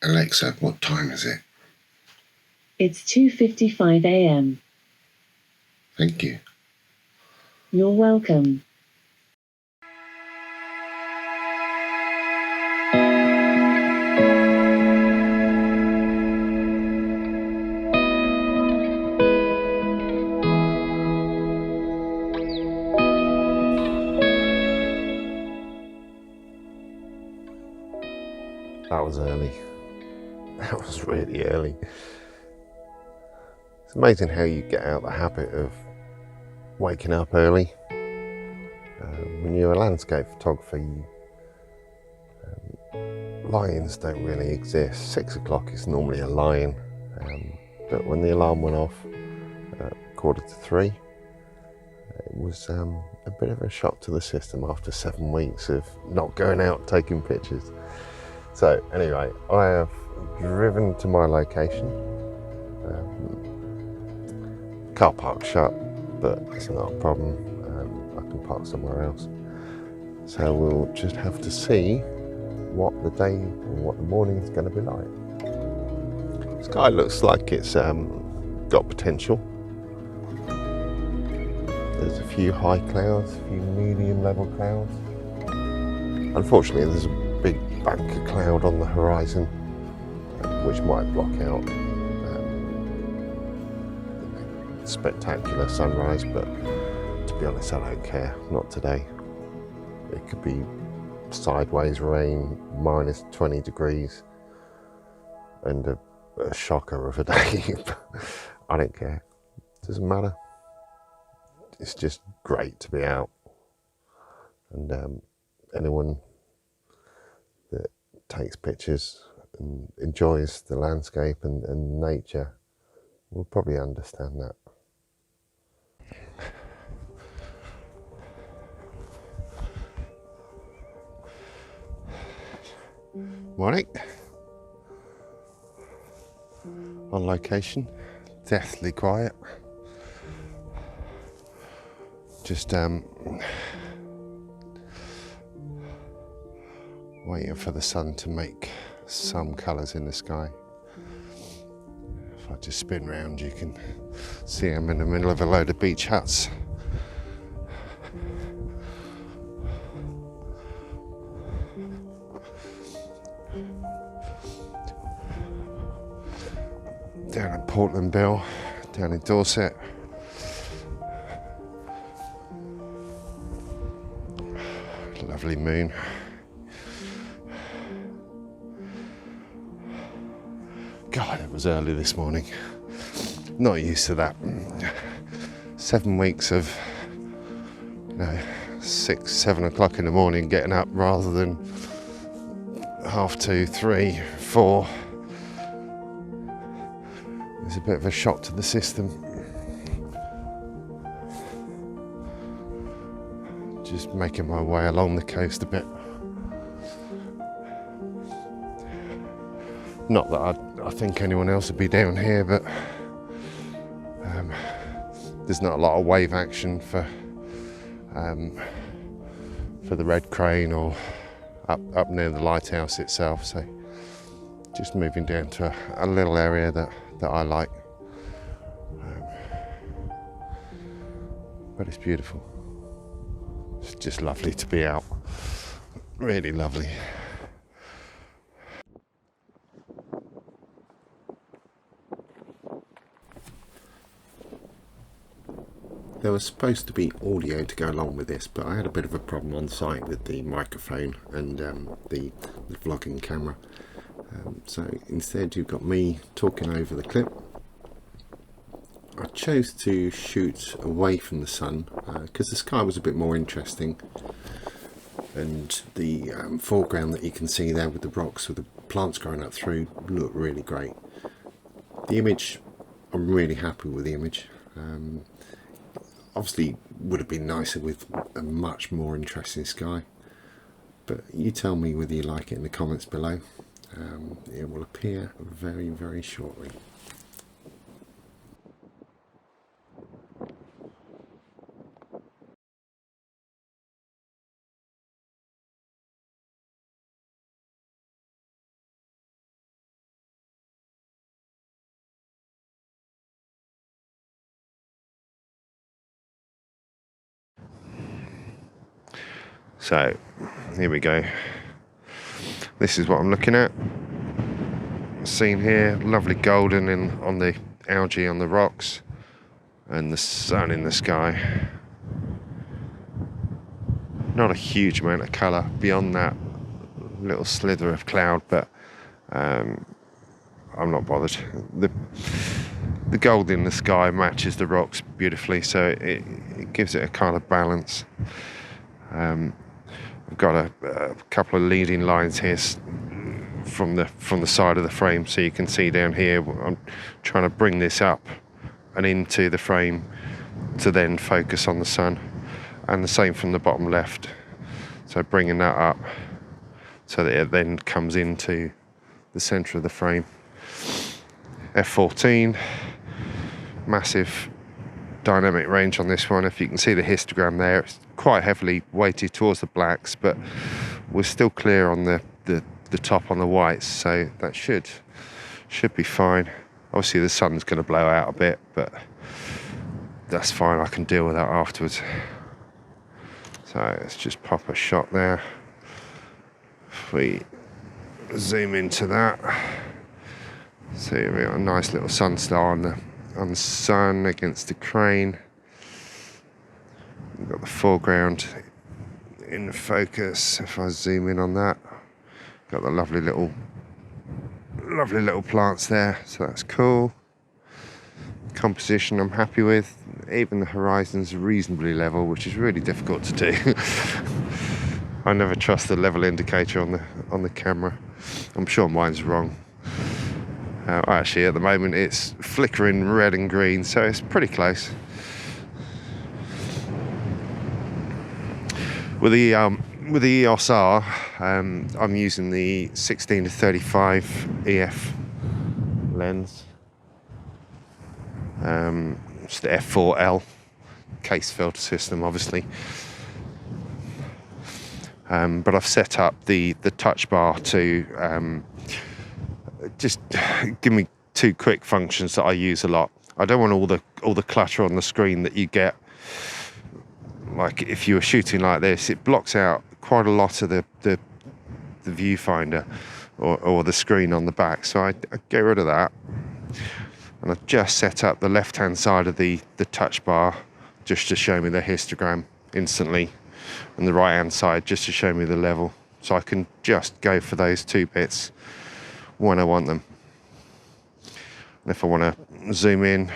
Alexa, what time is it? It's 2:55 a.m. Thank you. You're welcome. That was early. That was really early. It's amazing how you get out the habit of waking up early. When you're a landscape photographer, lions don't really exist. 6 o'clock is normally a lion, but when the alarm went off at 2:45, it was a bit of a shock to the system after 7 weeks of not going out taking pictures. So anyway, I have driven to my location. Car park shut, but it's not a problem. I can park somewhere else. So we'll just have to see what the day or what the morning is going to be like. The sky looks like it's got potential. There's a few high clouds, a few medium level clouds. Unfortunately, there's a big bank of cloud on the horizon, which might block out spectacular sunrise, but to be honest, I don't care. Not today. It could be sideways rain, minus 20 degrees, and a shocker of a day. I don't care. Doesn't matter. It's just great to be out, and anyone that takes pictures and enjoys the landscape and nature will probably understand that. Morning. On location, deathly quiet. Just waiting for the sun to make some colours in the sky. If I just spin round, you can see I'm in the middle of a load of beach huts. Down at Portland down in Dorset. Lovely moon. God, it was early this morning. Not used to that. 7 weeks of 6, 7 o'clock in the morning getting up rather than 2:30, 3, 4. It's a bit of a shock to the system. Just making my way along the coast a bit. Not that I think anyone else would be down here, but there's not a lot of wave action for the red crane or up near the lighthouse itself. So just moving down to a little area that I like. But it's beautiful. It's just lovely to be out. Really lovely. There was supposed to be audio to go along with this, but I had a bit of a problem on site with the microphone and the vlogging camera. So instead you've got me talking over the clip. I chose to shoot away from the sun because the sky was a bit more interesting, and the foreground that you can see there with the rocks with the plants growing up through looked really great. The image, I'm really happy with the image. Obviously would have been nicer with a much more interesting sky, but you tell me whether you like it in the comments below. It will appear very, very shortly. So here we go. This is what I'm looking at. Scene here, lovely golden on the algae on the rocks, and the sun in the sky. Not a huge amount of colour beyond that little slither of cloud, but I'm not bothered. The gold in the sky matches the rocks beautifully, so it gives it a kind of balance. I've got a couple of leading lines here from the side of the frame, so you can see down here I'm trying to bring this up and into the frame to then focus on the sun, and the same from the bottom left, so bringing that up so that it then comes into the centre of the frame. F14, massive dynamic range on this one. If you can see the histogram there, it's quite heavily weighted towards the blacks, but we're still clear on the top on the whites, so that should be fine. Obviously the sun's going to blow out a bit, but that's fine, I can deal with that afterwards. So let's just pop a shot there. If we zoom into that, see we got a nice little sun star on the sun against the crane. We've got the foreground in focus. If I zoom in on that, got the lovely little plants there, so that's cool. Composition I'm happy with. Even the horizon's reasonably level, which is really difficult to do. I never trust the level indicator on the camera. I'm sure mine's wrong. Actually, at the moment it's flickering red and green, so it's pretty close. With the EOS R, I'm using the 16-35 EF lens. It's the F4L Kase filter system, obviously. But I've set up the touch bar to just give me two quick functions that I use a lot. I don't want all the clutter on the screen that you get. Like if you were shooting like this, it blocks out quite a lot of the viewfinder or the screen on the back. So I get rid of that. And I've just set up the left-hand side of the touch bar just to show me the histogram instantly, and the right-hand side just to show me the level. So I can just go for those two bits when I want them. And if I want to zoom in,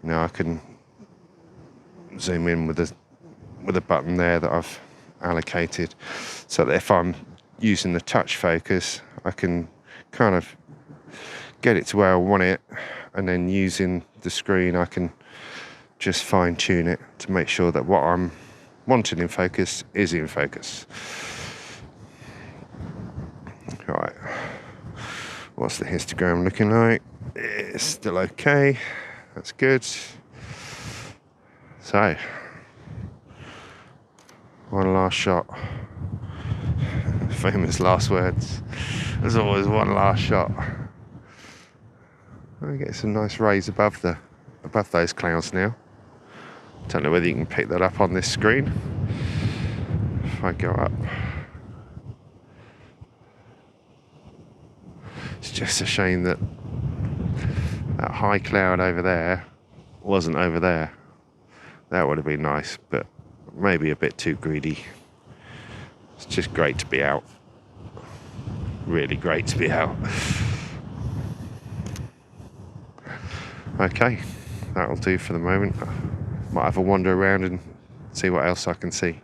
now I can zoom in with a button there that I've allocated, so that if I'm using the touch focus, I can kind of get it to where I want it, and then using the screen I can just fine tune it to make sure that what I'm wanting in focus is in focus. Right, what's the histogram looking like? It's still okay, that's good. So, one last shot. Famous last words. There's always one last shot. I get some nice rays above those clouds now. Don't know whether you can pick that up on this screen. If I go up, it's just a shame that high cloud over there wasn't over there. That would have been nice, but maybe a bit too greedy. It's just great to be out. Really great to be out. Okay, that'll do for the moment. Might have a wander around and see what else I can see.